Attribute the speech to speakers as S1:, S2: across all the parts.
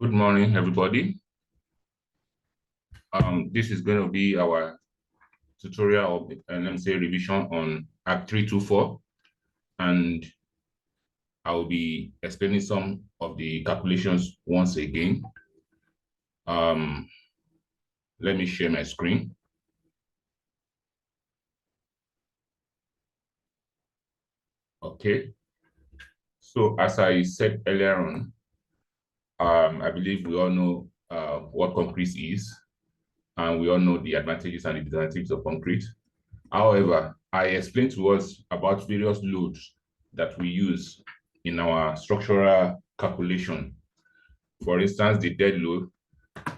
S1: Good morning, everybody. This is going to be our tutorial of, let me say, revision on Act 324, and I will be explaining some of the calculations once again. Let me share my screen. Okay. So as I said earlier on, I believe we all know what concrete is, and we all know the advantages and the disadvantages of concrete. However, I explained to us about various loads that we use in our structural calculation. For instance, the dead load,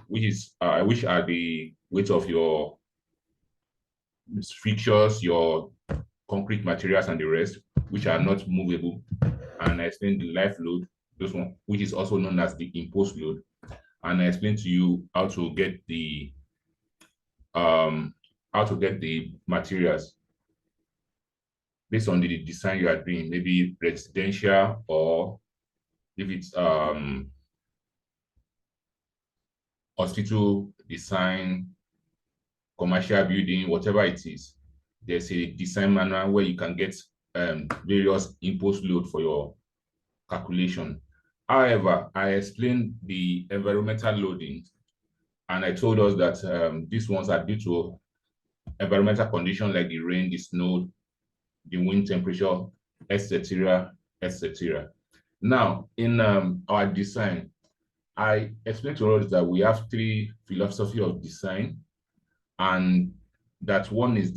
S1: which are the weight of your fixtures, your concrete materials, and the rest, which are not movable. And I explained the life load, this one, which is also known as the imposed load. And I explained to you how to get the materials based on the design you are doing, maybe residential, or if it's hospital design, commercial building, whatever it is. There's a design manual where you can get various imposed load for your calculation. However, I explained the environmental loading, and I told us that these ones are due to environmental conditions like the rain, the snow, the wind temperature, etc., etc. Now, in our design, I explained to us that we have three philosophy of design, and that one is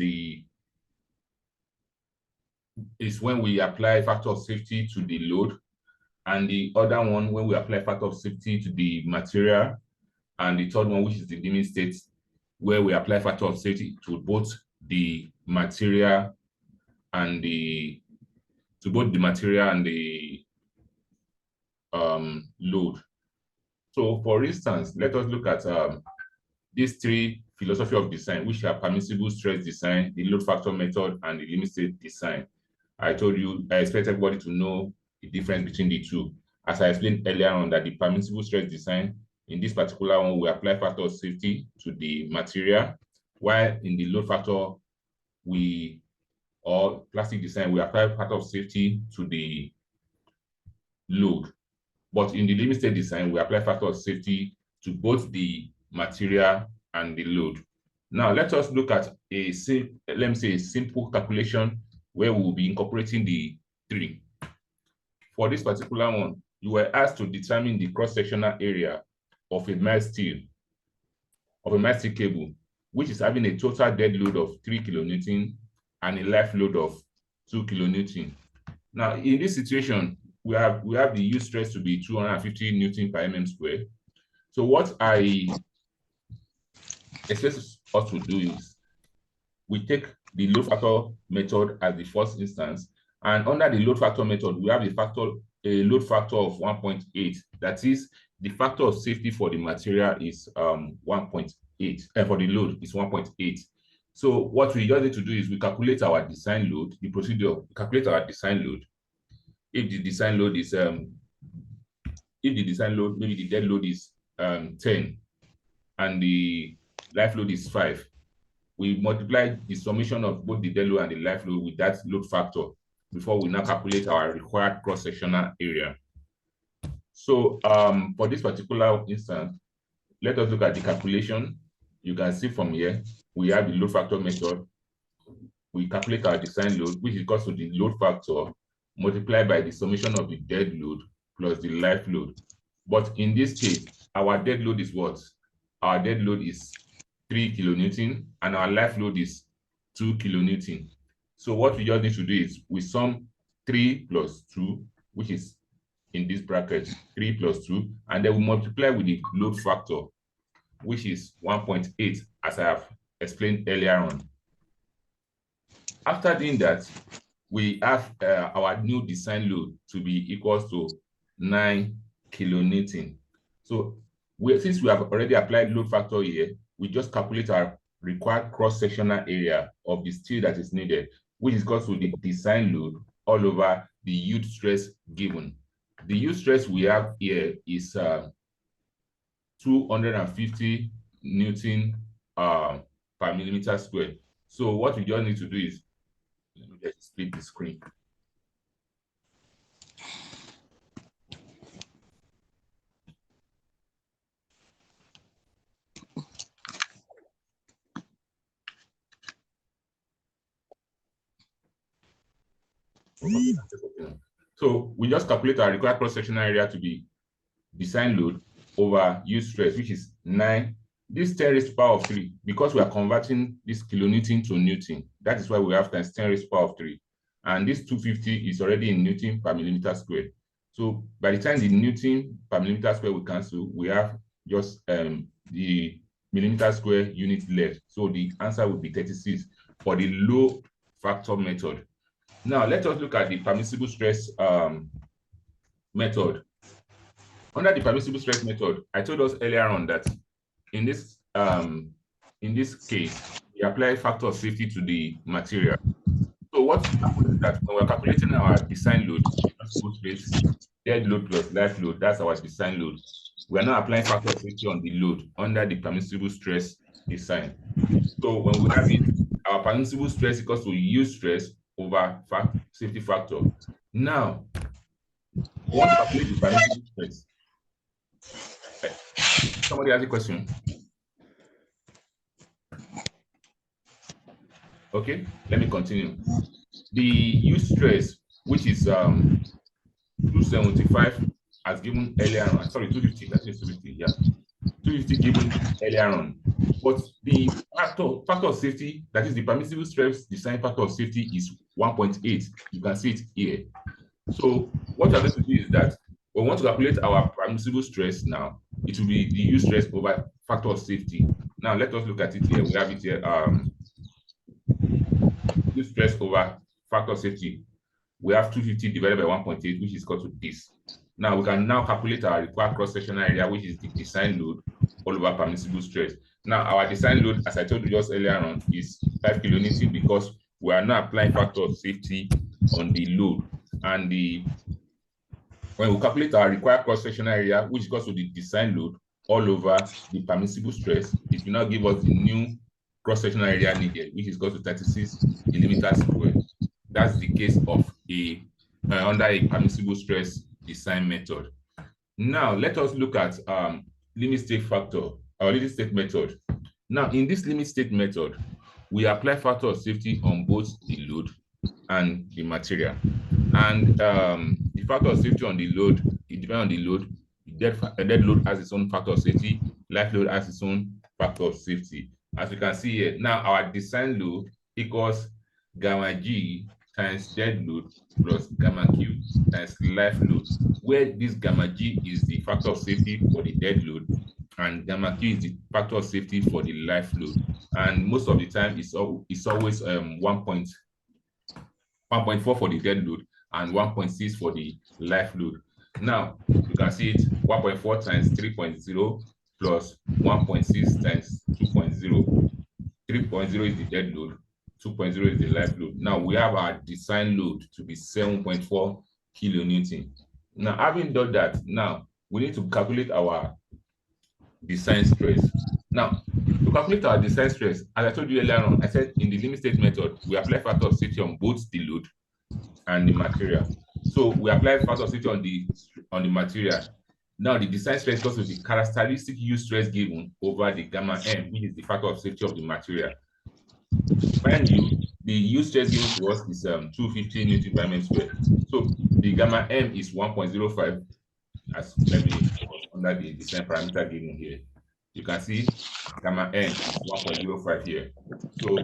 S1: when we apply factor of safety to the load, and the other one when we apply factor of safety to the material, and the third one, which is the limit state, where we apply factor of safety to both the material and the load. So for instance, let us look at these three philosophy of design, which are permissible stress design, the load factor method, and the limit state design. I told you, I expect everybody to know the difference between the two. As I explained earlier on, that the permissible stress design, in this particular one, we apply factor of safety to the material, while in the load factor, or plastic design, we apply factor of safety to the load. But in the limit state design, we apply factor of safety to both the material and the load. Now, let us look at a simple calculation where we will be incorporating the three. For this particular one, you were asked to determine the cross-sectional area of a mild steel cable, which is having a total dead load of 3 kilonewton and a life load of 2 kilonewton. Now, in this situation, we have the yield stress to be 250 Newton per mm square. So what I expect us to do is we take the load factor method as the first instance, and under the load factor method, we have a load factor of 1.8. That is, the factor of safety for the material is 1.8, and for the load is 1.8. So what we just need to do is we calculate our design load, the procedure, calculate our design load. If the design load is maybe the dead load is 10 and the life load is 5, we multiply the summation of both the dead load and the life load with that load factor before we now calculate our required cross-sectional area. So for this particular instance, let us look at the calculation. You can see from here, we have the load factor method. We calculate our design load, which is equal to the load factor multiplied by the summation of the dead load plus the life load. But in this case, our dead load is what? Our dead load is 3 kilonewton and our life load is 2 kilonewton. So what we just need to do is we sum 3 plus 2, which is in this bracket, 3 plus 2, and then we multiply with the load factor, which is 1.8, as I have explained earlier on. After doing that, we have our new design load to be equal to 9 kilonewton. So since we have already applied load factor here, we just calculate our required cross-sectional area of the steel that is needed, which is equal to the design load all over the yield stress given. The yield stress we have here is 250 Newton per millimeter square. So what we just need to do is, let me just split the screen. So we just calculate our required cross-sectional area to be design load over use stress, which is 9. This 10 raised to the power of 3, because we are converting this kilonewton to Newton. That is why we have times 10 raised to the power of 3. And this 250 is already in Newton per millimeter square. So by the time the Newton per millimeter square we cancel, we have just the millimeter square unit left. So the answer would be 36 for the low factor method. Now, let us look at the permissible stress method. Under the permissible stress method, I told us earlier on that in this case, we apply factor of safety to the material. So what happens is that when we're calculating our design load, dead load plus life load, that's our design load. We are now applying factor of safety on the load under the permissible stress design. So when we have it, our permissible stress equals to use stress over safety factor. Now, what to calculate the permissible stress? Somebody has a question? Okay, let me continue. The use stress, which is 275 as given earlier on. Sorry, 250. That is 250. Yeah, 250 given earlier on. But the factor of safety, that is the permissible stress design factor of safety, is 1.8. You can see it here. So what we're going to do is that we want to calculate our permissible stress now. It will be the use stress over factor of safety. Now let us look at it here. We have it here. Use stress over factor of safety. We have 250 divided by 1.8, which is equal to this. Now we can now calculate our required cross-sectional area, which is the design load all over permissible stress. Now our design load, as I told you just earlier on, is 5 kilonewton because we are now applying factor of safety on the load. And when we calculate our required cross-sectional area, which goes to the design load all over the permissible stress, it will now give us the new cross-sectional area needed, which is equal to 36 millimeters square. That's the case of under a permissible stress design method. Now let us look at limit state factor, our limit state method. Now in this limit state method, we apply factor of safety on both the load and the material. And the factor of safety on the load, it depends on the load. Dead load has its own factor of safety, life load has its own factor of safety. As you can see here, now our design load equals gamma G times dead load plus gamma Q times life load, where this gamma G is the factor of safety for the dead load and gamma Q is the factor of safety for the life load. And most of the time, it's always 1.4 for the dead load and 1.6 for the life load. Now, you can see it 1.4 times 3.0 plus 1.6 times 2.0. 3.0 is the dead load, 2.0 is the life load. Now, we have our design load to be 7.4 kilonewton. Now, having done that, now we need to calculate our design stress. Now, to calculate our design stress, as I told you earlier on, I said in the limit state method, we apply factor of safety on both the load and the material. So we apply factor of safety on the material. Now the design stress goes to the characteristic use stress given over the gamma M, which is the factor of safety of the material. Mind you, the use stress given to us is 250 Newton per mm square. So the gamma M is 1.05 as maybe under the design parameter given here. You can see gamma N is 1.05 here. So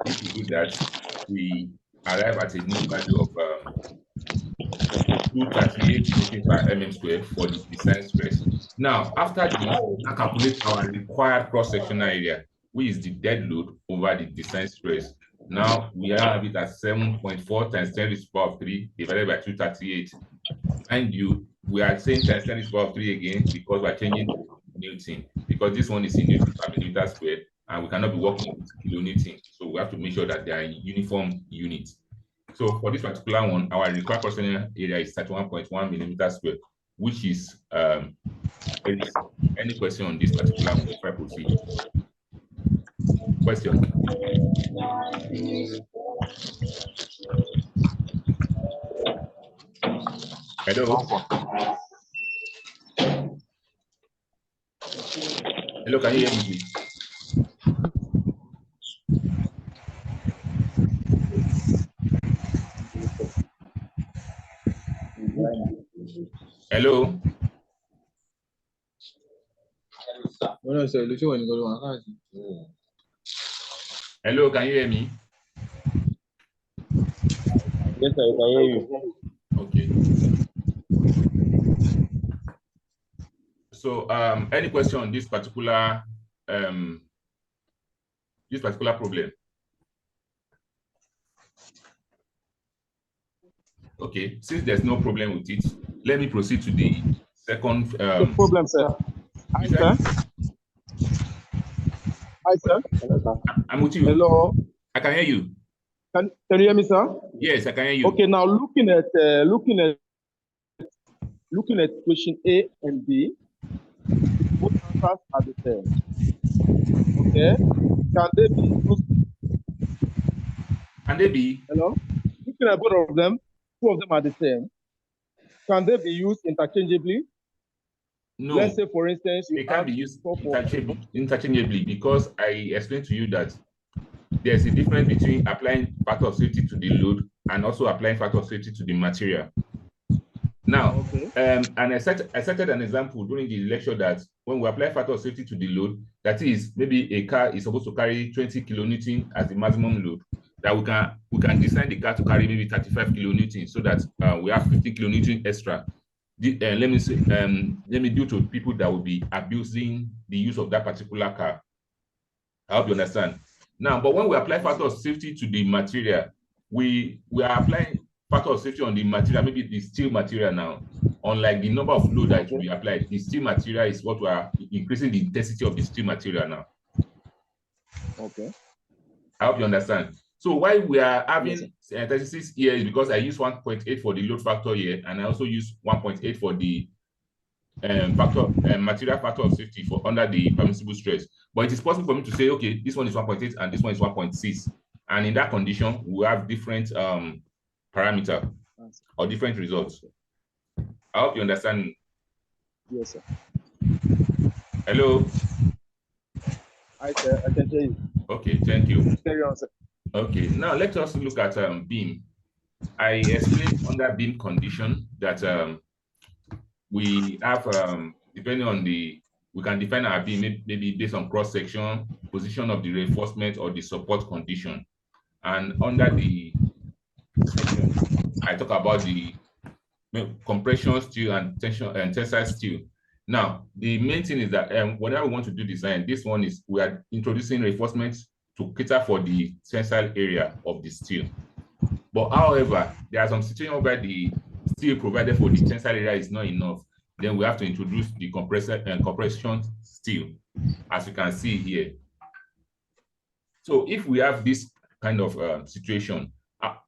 S1: if we do that, we arrive at a new value of 238 Newton per mm square for the design stress. Now, after this, we calculate our required cross-sectional area, which is the dead load over the design stress. Now, we have it at 7.4 times 10 to the power of 3 divided by 238. And we are saying times 10 to the power of 3 again because we're changing to Newton, because this one is in Newton per millimeter square, and we cannot be working with kilonewton. So we have to make sure that they are in uniform units. So for this particular one, our required cross-sectional area is 31.1 millimeters square. which is any question on this particular one before I proceed? Question. Hello. Hello, can you hear me, please? Hello. Hello, can you hear me?
S2: Yes, I can hear you.
S1: Okay. So, any question on this particular problem? Okay, since there's no problem with it, let me proceed to the second.
S2: No problem, sir. Hi, sir. Hi, sir.
S1: I'm with you.
S2: Hello.
S1: I can hear you.
S2: Can you hear me, sir?
S1: Yes, I can hear you.
S2: Okay, now looking at question A and B, both answers are the same. Okay. Can they be used?
S1: Can they be?
S2: Hello. Looking at both of them, two of them are the same. Can they be used interchangeably?
S1: No.
S2: Let's say, for instance,
S1: they can be used interchangeably because I explained to you that there's a difference between applying factor of safety to the load and also applying factor of safety to the material. Now,
S2: okay.
S1: And I cited an example during the lecture that when we apply factor of safety to the load, that is, maybe a car is supposed to carry 20 kilonewton as the maximum load, that we can design the car to carry maybe 35 kilonewton so that we have 15 kilonewton extra. Let me due to people that will be abusing the use of that particular car. I hope you understand. Now, but when we apply factor of safety to the material, we are applying factor of safety on the material, maybe the steel material now. Unlike the number of load that we applied, the steel material is what we are increasing the intensity of the steel material now.
S2: Okay.
S1: I hope you understand. So why we are having 36 here is because I use 1.8 for the load factor here, and I also use 1.8 for the material factor of safety for under the permissible stress. But it is possible for me to say, okay, this one is 1.8 and this one is 1.6, and in that condition, we have different parameter or different results. I hope you understand.
S2: Yes, sir.
S1: Hello.
S2: Hi, sir. I can hear you.
S1: Okay, thank you.
S2: Carry on, sir.
S1: Okay, now let us look at beam. I explained under beam condition that we have, depending on we can define our beam maybe based on cross-section, position of the reinforcement, or the support condition. And under the section, I talk about the compression steel and tension and tensile steel. Now, the main thing is that whenever we want to do design, this one is we are introducing reinforcements to cater for the tensile area of the steel. But however, there are some situations where the steel provided for the tensile area is not enough. Then we have to introduce the compression steel, as you can see here. So if we have this kind of situation,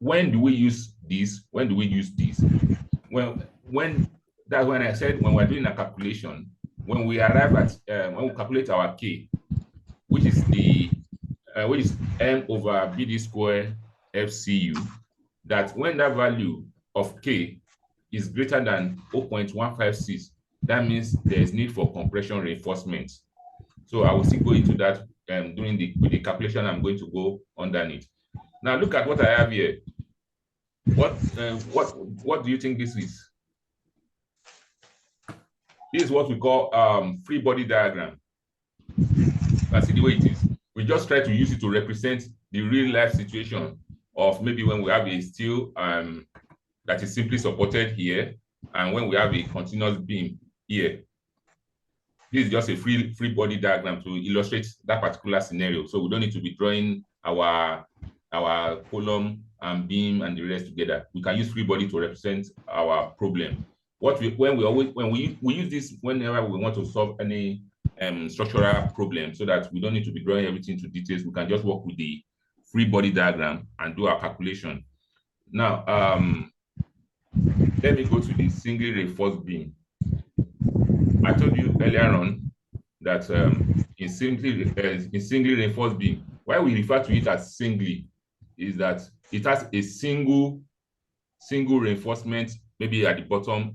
S1: when do we use this? When do we use this? Well, that's when I said when we're doing a calculation, when we arrive at when we calculate our K, which is M over BD square FCU, that when that value of K is greater than 0.156, that means there is need for compression reinforcement. So I will still go into that during the calculation. I'm going to go underneath. Now look at what I have here. What do you think this is? This is what we call free body diagram. That's the way it is. We just try to use it to represent the real life situation of maybe when we have a steel that is simply supported here, and when we have a continuous beam here. This is just a free body diagram to illustrate that particular scenario. So we don't need to be drawing our column and beam and the rest together. We can use free body to represent our problem. We use this whenever we want to solve any structural problem, so that we don't need to be drawing everything to details. We can just work with the free body diagram and do our calculation. Now, let me go to the single reinforced beam. I told you earlier on that in singly reinforced beam, why we refer to it as singly is that it has a single reinforcement, maybe at the bottom,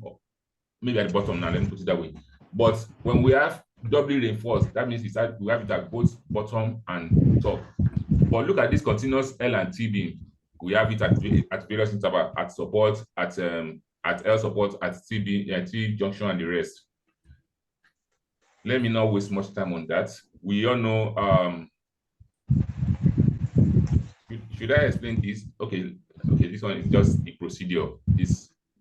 S1: now, let me put it that way. But when we have doubly reinforced, that means we have it at both bottom and top. But look at this continuous L and T beam. We have it at various intervals, at support, at L support, at T junction, and the rest. Let me not waste much time on that. We all know. Should I explain this? Okay. This one is just the procedure.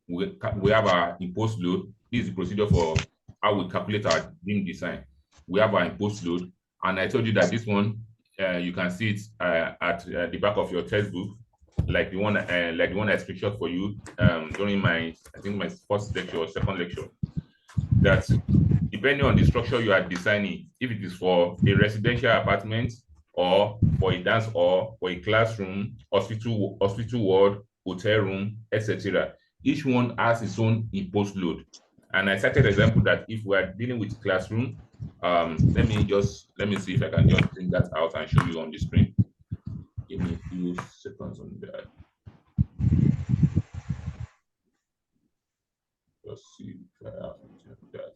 S1: We have our imposed load. This is the procedure for how we calculate our beam design. We have our imposed load, and I told you that this one you can see it at the back of your textbook, like the one I pictured for you during my first lecture or second lecture. That depending on the structure you are designing, if it is for a residential apartment or for a dance hall, for a classroom, hospital ward, hotel room, etc., each one has its own imposed load. And I cited an example that if we are dealing with classroom, let me see if I can just bring that out and show you on the screen. Give me a few seconds on that. Let's see if I have that.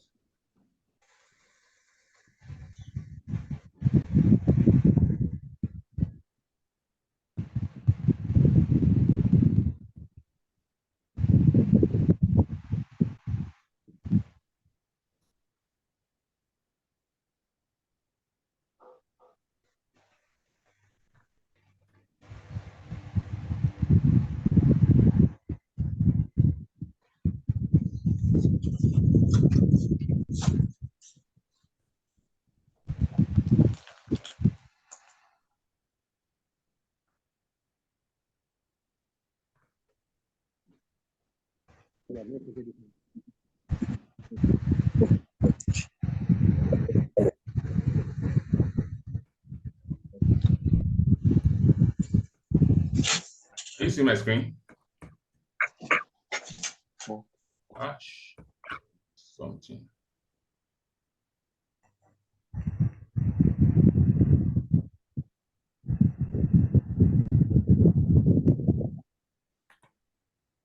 S1: Can you see my screen? Gosh, something.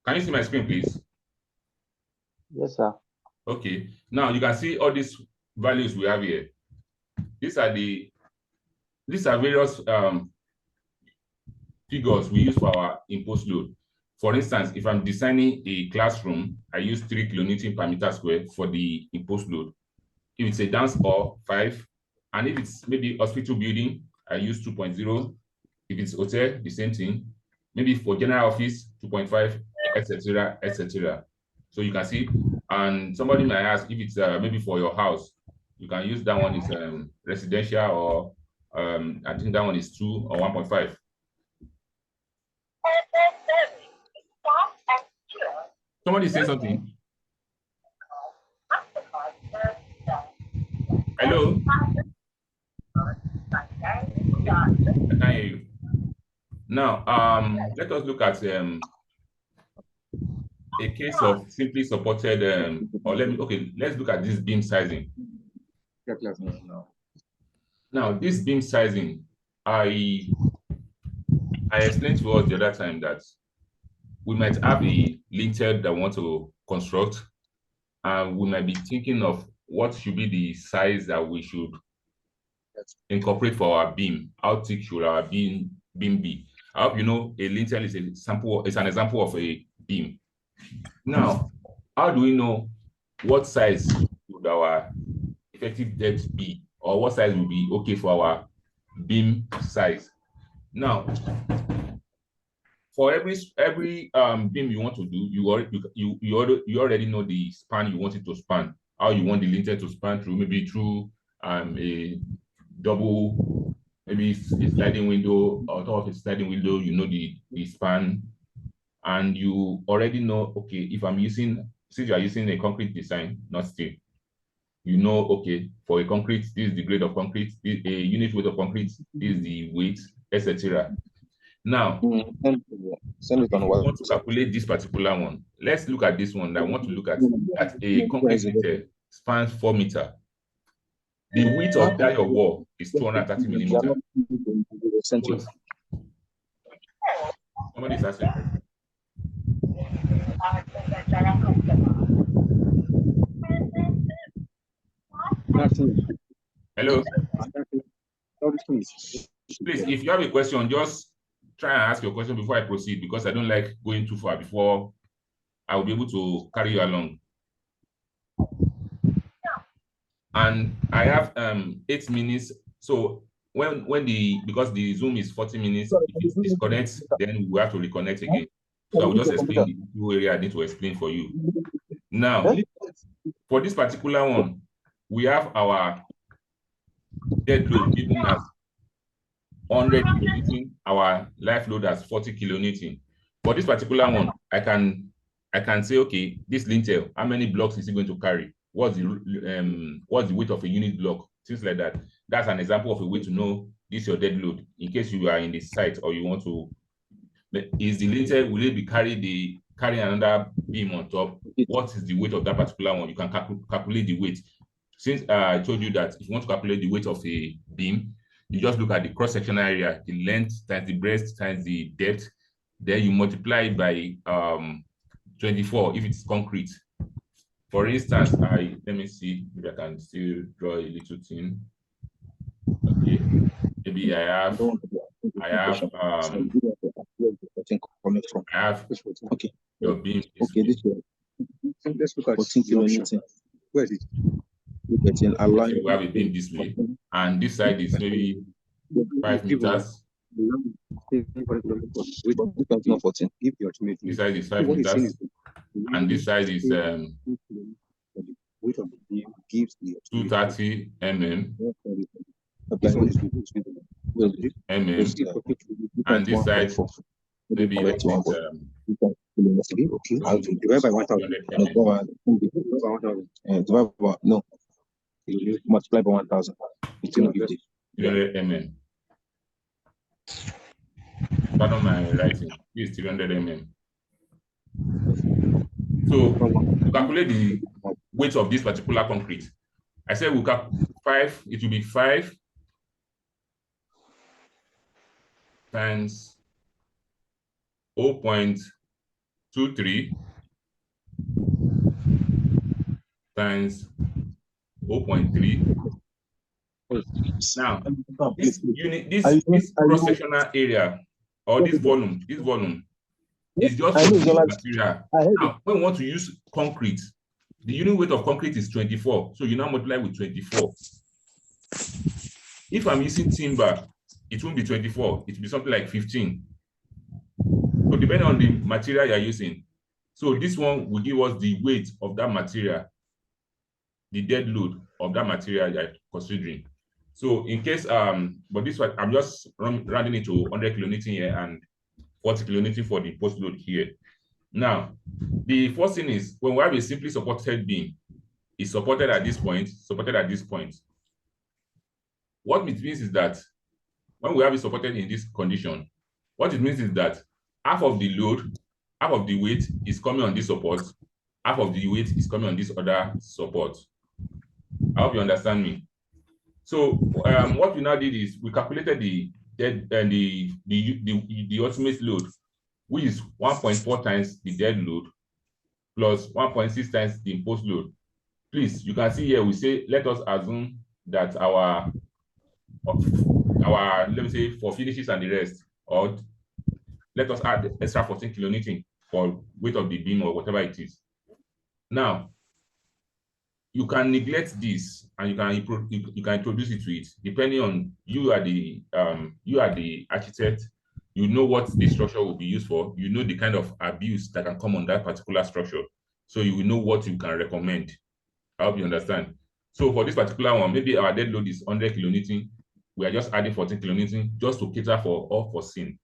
S1: Can you see my screen, please?
S2: Yes, sir.
S1: Okay. Now you can see all these values we have here. These are various figures we use for our imposed load. For instance, if I'm designing a classroom, I use 3 kilonewton per meter square for the imposed load. If it's a dance hall, 5. And if it's maybe hospital building, I use 2.0. If it's hotel, the same thing. Maybe for general office, 2.5, etc., etc. So you can see, and somebody might ask if it's maybe for your house, you can use that one is residential, or I think that one is 2 or 1.5. Somebody say something. Hello? I can't hear you. Now, let us look at a case of simply supported, let's look at this beam sizing. Now, this beam sizing, I explained to us the other time that we might have a lintel that we want to construct, and we might be thinking of what should be the size that we should incorporate for our beam. How thick should our beam be? I hope you know a lintel is an example of a beam. Now, how do we know what size would our effective depth be, or what size will be okay for our beam size? Now, for every beam you want to do, you already know the span you want it to span, how you want the lintel to span through, maybe through a double, maybe a sliding window, or top of a sliding window, you know the span, and you already know, okay, if since you are using a concrete design, not steel, you know, okay, for a concrete, this is the grade of concrete, a unit weight of concrete, this is the weight, etc. Now, if you want to calculate this particular one, let's look at this one. I want to look at a concrete lintel. spans 4 meters. The width of that your wall is 230 millimeters. Somebody is asking. Hello. Please, if you have a question, just try and ask your question before I proceed, because I don't like going too far before I will be able to carry you along. And I have 8 minutes. So because the Zoom is 40 minutes, if it disconnects, then we have to reconnect again. So I will just explain the two area I need to explain for you. Now, for this particular one, we have our dead load given as 100 kilonewton, our life load as 40 kilonewton. For this particular one, I can say, okay, this lintel, how many blocks is it going to carry? What's the weight of a unit block? Things like that. That's an example of a way to know this your dead load. In case you are in the site or you want to, is the lintel, will it be carrying another beam on top? What is the weight of that particular one? You can calculate the weight. Since I told you that if you want to calculate the weight of a beam, you just look at the cross-sectional area, the length times the breadth times the depth. Then you multiply it by 24 if it's concrete. For instance, let me see if I can still draw a little thing. Okay, maybe I have
S3: okay.
S1: Your beam.
S3: Okay, this way. Let's look at 14 kilonewton. Where is it? We
S1: have a beam this way, and this side is maybe 5 meters. This side is 5 meters, and this side is 230 mm. And this side maybe
S3: divide by 1,000. No, you multiply by 1,000.
S1: 300 mm. Pardon my writing. This is 300 mm. So to calculate the weight of this particular concrete, I said we'll calculate 5. It will be 5 times 0.23 times 0.3. Now, this cross-sectional area or this volume is just material. Now, when we want to use concrete, the unit weight of concrete is 24. So you now multiply with 24. If I'm using timber, it won't be 24. It will be something like 15. So depending on the material you're using. So this one will give us the weight of that material, the dead load of that material you're considering. So in case, but this one, I'm just rounding it to 100 kilonewton here and 40 kilonewton for the post load here. Now, the first thing is when we have a simply supported beam, it's supported at this point, supported at this point. What it means is that when we have it supported in this condition, what it means is that half of the load, half of the weight is coming on this support, half of the weight is coming on this other support. I hope you understand me. So what we now did is we calculated the ultimate load, which is 1.4 times the dead load plus 1.6 times the imposed load. Please, you can see here we say let us assume that our let me say for finishes and the rest, or let us add extra 14 kilonewton for weight of the beam or whatever it is. Now, you can neglect this and you can introduce it to it, depending on you are the architect. You know what the structure will be used for. You know the kind of abuse that can come on that particular structure. So you will know what you can recommend. I hope you understand. So for this particular one, maybe our dead load is 100 kilonewton. We are just adding 14 kilonewton just to cater for all foreseen.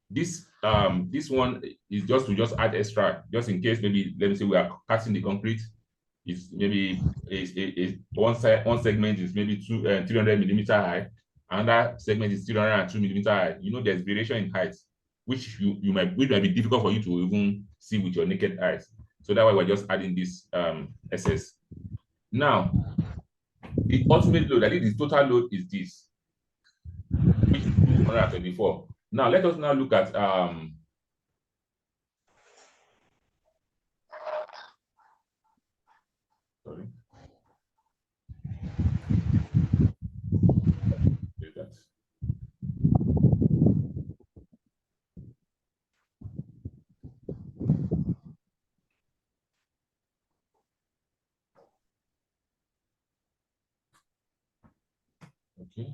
S1: This one is just to add extra, just in case maybe let me say we are casting the concrete. It's maybe one segment is maybe 300 millimeter high, another segment is 302 millimeter high. You know there's variation in height, which might be difficult for you to even see with your naked eyes. So that's why we're just adding this SS. Now, the ultimate load, I think the total load is this, which is 224. Now, let us now look at sorry. Okay.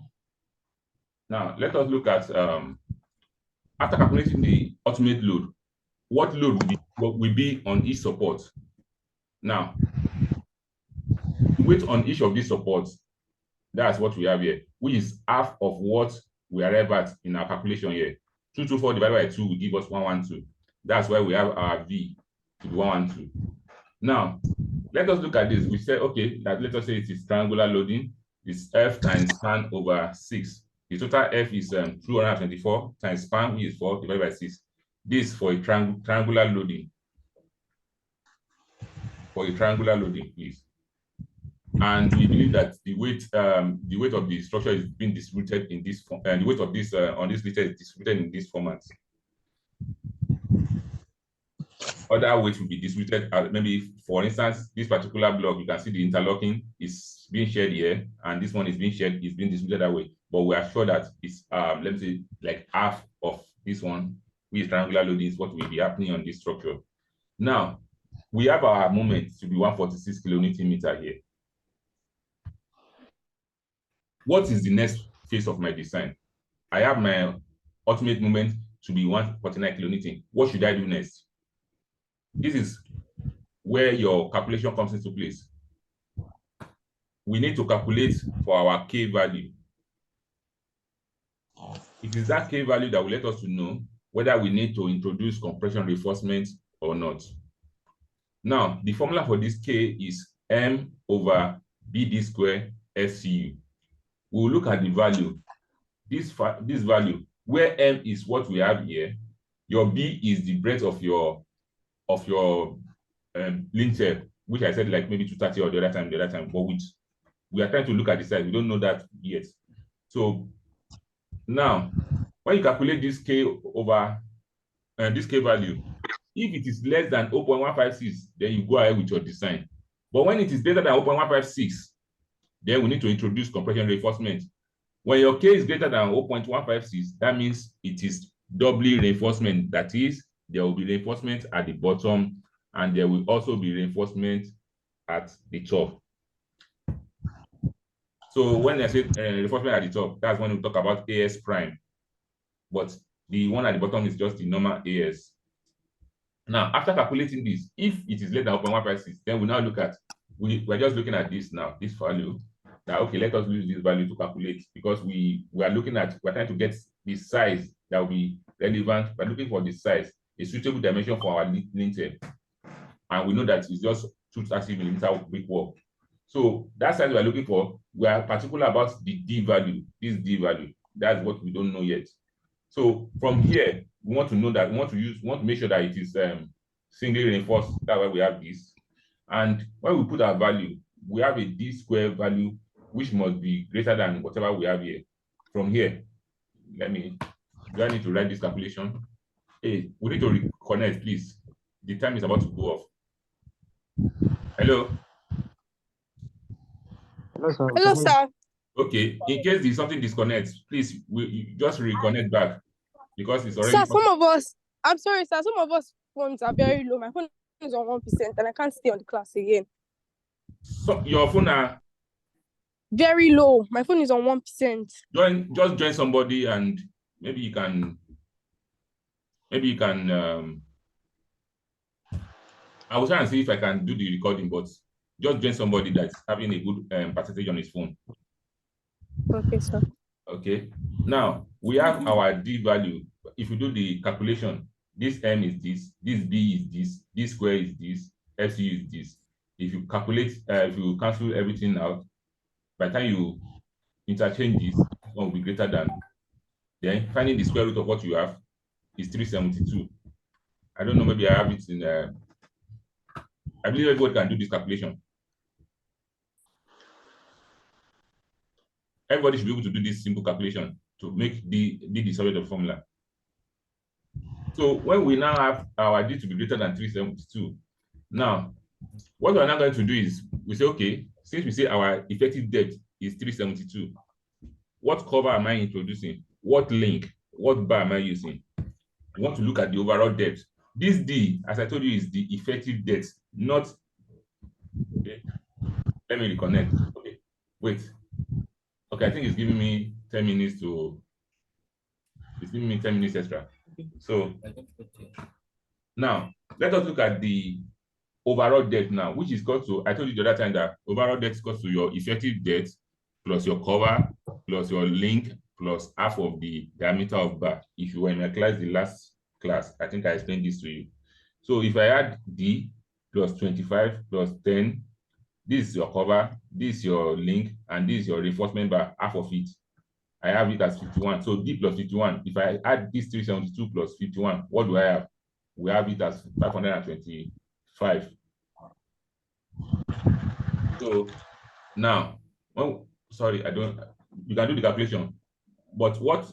S1: Now, let us look at, after calculating the ultimate load, what load will be on each support. Now, the weight on each of these supports, that's what we have here, which is half of what we arrive at in our calculation here. 224 divided by 2 will give us 112. That's why we have our V to be 112. Now, let us look at this. We say, okay, that let us say it is triangular loading. It's F times span over 6. The total F is 224 times span, which is 4 divided by 6. This for a triangular loading. For a triangular loading, please. And we believe that the weight of the structure is being distributed in this form, and the weight of this on this liter is distributed in this format. Other weights will be distributed, maybe for instance, this particular block, you can see the interlocking is being shared here, and this one is being shared, is being distributed that way. But we are sure that it's let me say like half of this one, which is triangular loading, is what will be happening on this structure. Now, we have our moment to be 146 kilonewton meter here. What is the next phase of my design? I have my ultimate moment to be 149 kilonewton. What should I do next? This is where your calculation comes into place. We need to calculate for our K value. It is that K value that will let us to know whether we need to introduce compression reinforcement or not. Now, the formula for this K is M over BD square SCU. We will look at the value, this value, where M is what we have here. Your B is the breadth of your lintel, which I said like maybe 230 or the other time, but which we are trying to look at the size. We don't know that yet. So now, when you calculate this K over this K value, if it is less than 0.156, then you go ahead with your design. But when it is greater than 0.156, then we need to introduce compression reinforcement. When your K is greater than 0.156, that means it is doubly reinforcement. That is, there will be reinforcement at the bottom, and there will also be reinforcement at the top. So when I say reinforcement at the top, that's when we talk about AS prime. But the one at the bottom is just the normal AS. Now, after calculating this, if it is less than 0.156, then we now look at, we're just looking at this now, this value. Now, okay, let us use this value to calculate, because we're trying to get the size that will be relevant. We're looking for the size, a suitable dimension for our lintel. And we know that it's just 230 millimeter brickwork. So that size we're looking for, we are particular about the D value, this D value. That's what we don't know yet. So from here, we want to know that we want to make sure that it is singly reinforced. That's why we have this. And when we put our value, we have a D square value, which must be greater than whatever we have here. From here, do I need to write this calculation? Hey, we need to reconnect, please. The time is about to go off. Hello?
S4: Hello, sir.
S5: Hello, sir.
S1: Okay, in case there's something disconnects, please you just reconnect back, because it's already.
S5: Sir, I'm sorry, sir, some of us phones are very low. My phone is on 1% and I can't stay on the class again.
S1: So your phone are
S5: very low. My phone is on 1%.
S1: Just join somebody and maybe you can I will try and see if I can do the recording, but just join somebody that's having a good percentage on his phone.
S5: Okay, sir.
S1: Okay. Now we have our D value. If you do the calculation, this M is this B is this, this square is this, FCU is this. If you calculate, if you cancel everything out, by the time you interchange this, one will be greater than. Then finding the square root of what you have is 372. I don't know, maybe I have it in I believe everybody can do this calculation. everybody should be able to do this simple calculation to make the solve the formula. So when we now have our D to be greater than 372, now what we're now going to do is we say, okay, since we say our effective depth is 372, what cover am I introducing? What link? What bar am I using? We want to look at the overall depth. This D, as I told you, is the effective depth, not. Okay. Let me reconnect. Okay, wait. Okay, I think it's giving me 10 minutes to. It's giving me 10 minutes extra. So now let us look at the overall depth now, which is equal to, I told you the other time that overall depth is equal to your effective depth plus your cover plus your link plus half of the diameter of bar. If you were in my class, the last class, I think I explained this to you. So if I add D plus 25 plus 10, this is your cover, this is your link, and this is your reinforcement bar, half of it. I have it as 51. So D plus 51, if I add this 372 plus 51, what do I have? We have it as 525. So now, well, sorry, you can do the calculation. But what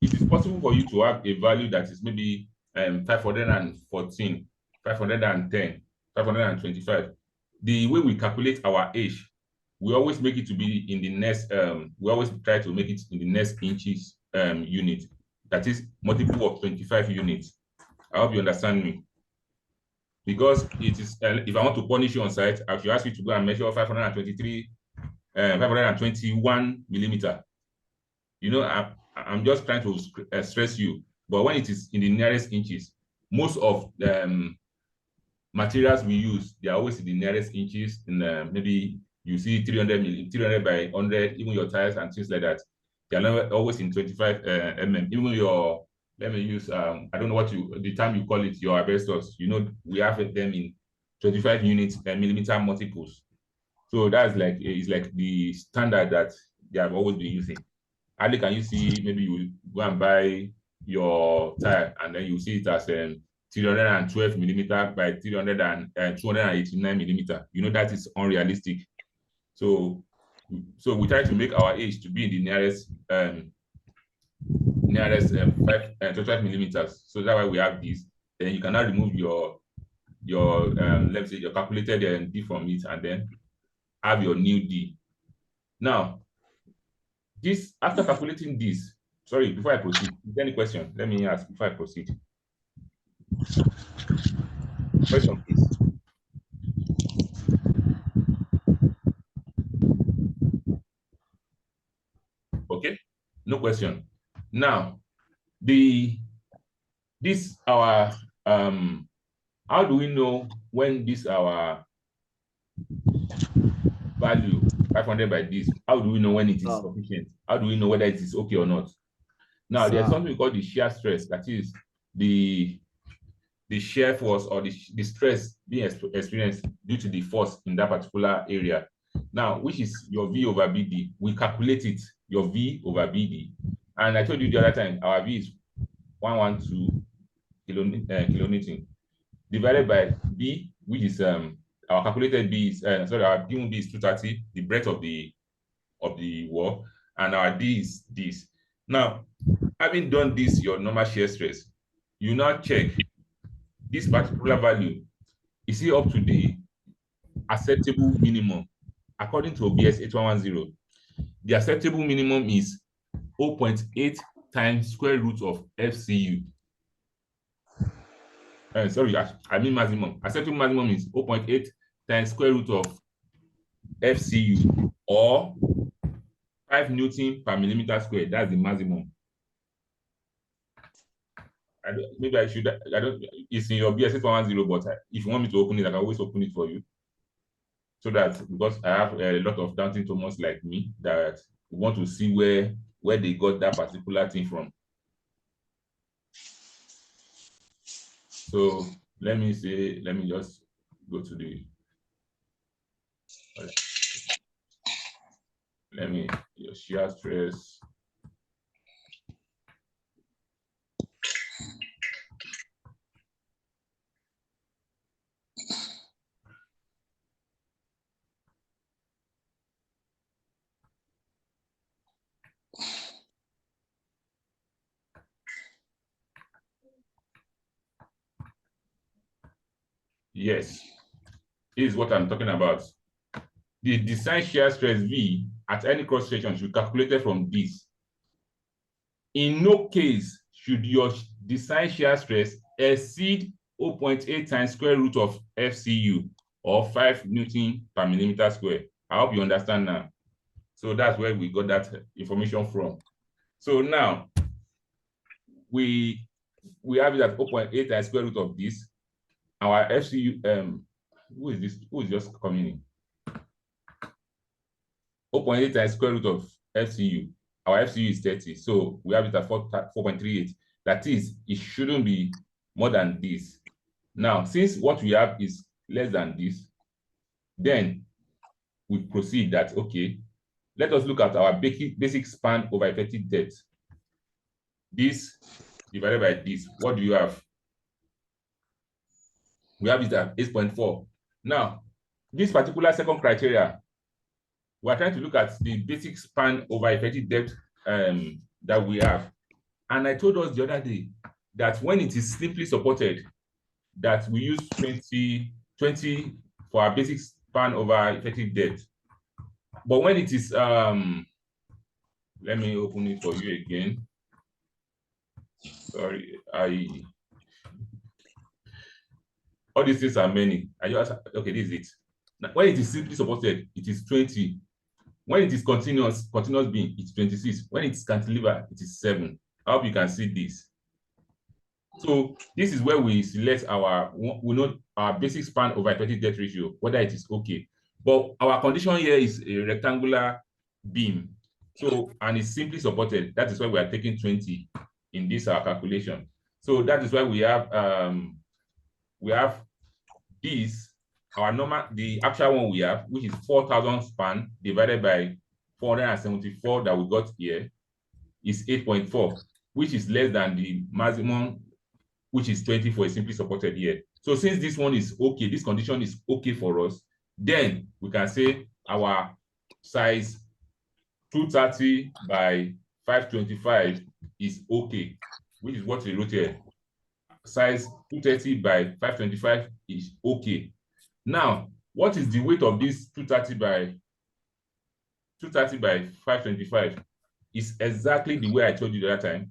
S1: it is possible for you to have a value that is maybe 514, 510, 525. The way we calculate our age, we always make it to be in the next, we always try to make it in the next inches unit. That is multiple of 25 units. I hope you understand me. Because it is, if I want to punish you on site, I should ask you to go and measure 521 millimeter. You know, I'm just trying to stress you. But when it is in the nearest inches, most of the materials we use, they are always in the nearest inches. In maybe you see 300 by 100, even your tires and things like that. They are not always in 25 mm. Even your, let me use, I don't know what the term you call it, your asbestos. You know, we have them in 25 units millimeter multiples. So that's like, it's like the standard that they have always been using. Hardly can you see, maybe you go and buy your tire and then you see it as 312 millimeter by 289 millimeter. You know, that is unrealistic. So we try to make our age to be in the nearest 25 millimeters. So that's why we have this. Then you cannot remove your let's say your calculated D from it and then have your new D. Now, this, after calculating this, sorry, before I proceed, is there any question? Let me ask before I proceed. Question, please. Okay, no question. Now, our how do we know when this our value 500 by this, how do we know when it is sufficient? How do we know whether it is okay or not? Now, there's something we call the shear stress, that is the shear force or the stress being experienced due to the force in that particular area. Now, which is your V over BD. We calculate it, your V over BD. And I told you the other time, our V is 112 kilonewton divided by B, which is our calculated B is, our given B is 230, the breadth of the wall, and our D is this. Now, having done this, your normal shear stress, you now check this particular value. Is it up to the acceptable minimum? According to OBS 8110, the acceptable minimum is 0.8 times square root of FCU. Sorry, I mean maximum. Acceptable maximum is 0.8 times square root of FCU, or 5 Newton per millimeter square. That's the maximum. Maybe I should, I don't, it's in your BS 110, but if you want me to open it, I can always open it for you. So that, because I have a lot of Downton Thomas like me that want to see where they got that particular thing from. So let me just go to the, your shear stress. Yes, this is what I'm talking about. The design shear stress V at any cross section should be calculated from this. In no case should your design shear stress exceed 0.8 times square root of FCU or 5 Newton per millimeter square. I hope you understand now. So that's where we got that information from. So now we have it at 0.8 times square root of this. Our FCU, who is this? Who is just coming in? 0.8 times square root of FCU. Our FCU is 30. So we have it at 4.38. That is, it shouldn't be more than this. Now, since what we have is less than this, then we proceed that, okay, let us look at our basic span over effective depth. This divided by this, what do you have? We have it at 8.4. Now, this particular second criteria, we are trying to look at the basic span over effective depth that we have. And I told us the other day that when it is simply supported, that we use 20 for our basic span over effective depth. But when it is, let me open it for you again. Sorry, all these things are many. Okay, this is it. Now, when it is simply supported, it is 20. When it is continuous beam, it's 26. When it's cantilever, it is 7. I hope you can see this. So this is where we select we know our basic span over effective depth ratio, whether it is okay. But our condition here is a rectangular beam. So, and it's simply supported. That is why we are taking 20 in this calculation. So that is why we have this, the actual one we have, which is 4,000 span divided by 474 that we got here, is 8.4, which is less than the maximum, which is 20 for a simply supported here. So since this one is okay, this condition is okay for us, then we can say our size 230 by 525 is okay, which is what we wrote here. Size 230 by 525 is okay. Now, what is the weight of this 230 by 525? Is exactly the way I told you the other time.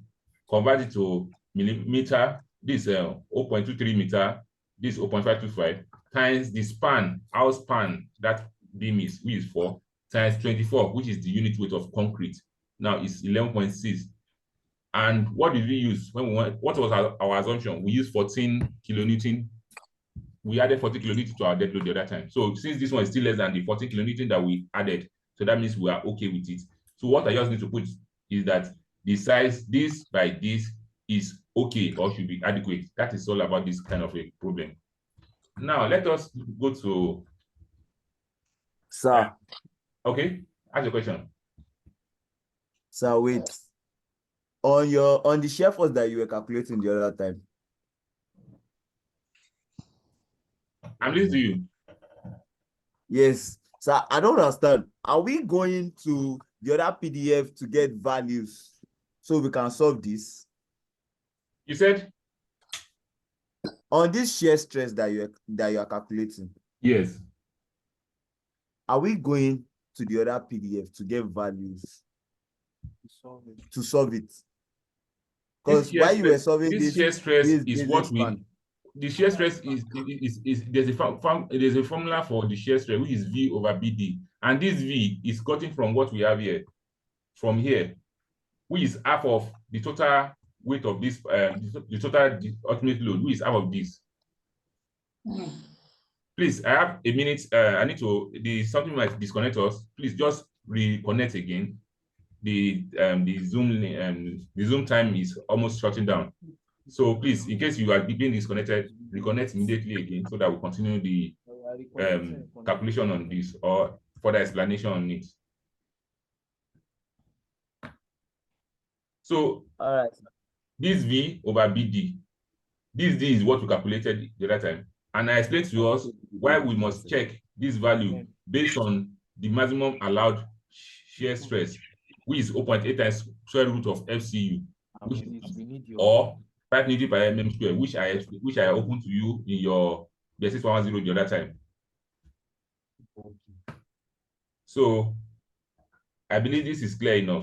S1: Convert it to millimeter. This 0.23 meter. This 0.525 times the span, our span that beam is, which is 4, times 24, which is the unit weight of concrete. Now it's 11.6. And what did we use when we went? What was our assumption? We used 14 kilonewton. We added 40 kilonewton to our dead load the other time. So since this one is still less than the 14 kilonewton that we added, so that means we are okay with it. So what I just need to put is that the size this by this is okay or should be adequate. That is all about this kind of a problem. Now let us go to
S4: Sir.
S1: Okay, ask your question.
S4: Sir, wait. On the shear force that you were calculating the other time.
S1: I'm listening to you.
S4: Yes. Sir, I don't understand. Are we going to the other PDF to get values so we can solve this?
S1: You said?
S4: On this shear stress that you are calculating.
S1: Yes.
S4: Are we going to the other PDF to get values to solve it? Because while you were solving this
S1: shear stress is what we. The shear stress is there's a formula for the shear stress, which is V over BD, and this V is gotten from what we have here, from here, which is half of the total weight of this, the total ultimate load, which is half of this. Please, I have a minute. I need to. Something might disconnect us. Please just reconnect again. The Zoom time is almost shutting down. So please, in case you are being disconnected, reconnect immediately again so that we continue the calculation on this or further explanation on it. So
S4: all right,
S1: this V over BD, this D is what we calculated the other time. And I explained to us why we must check this value based on the maximum allowed shear stress, which is 0.8 times square root of FCU, or 5 Newton per mm square, which I opened to you in your BS 6110 the other time. So I believe this is clear enough.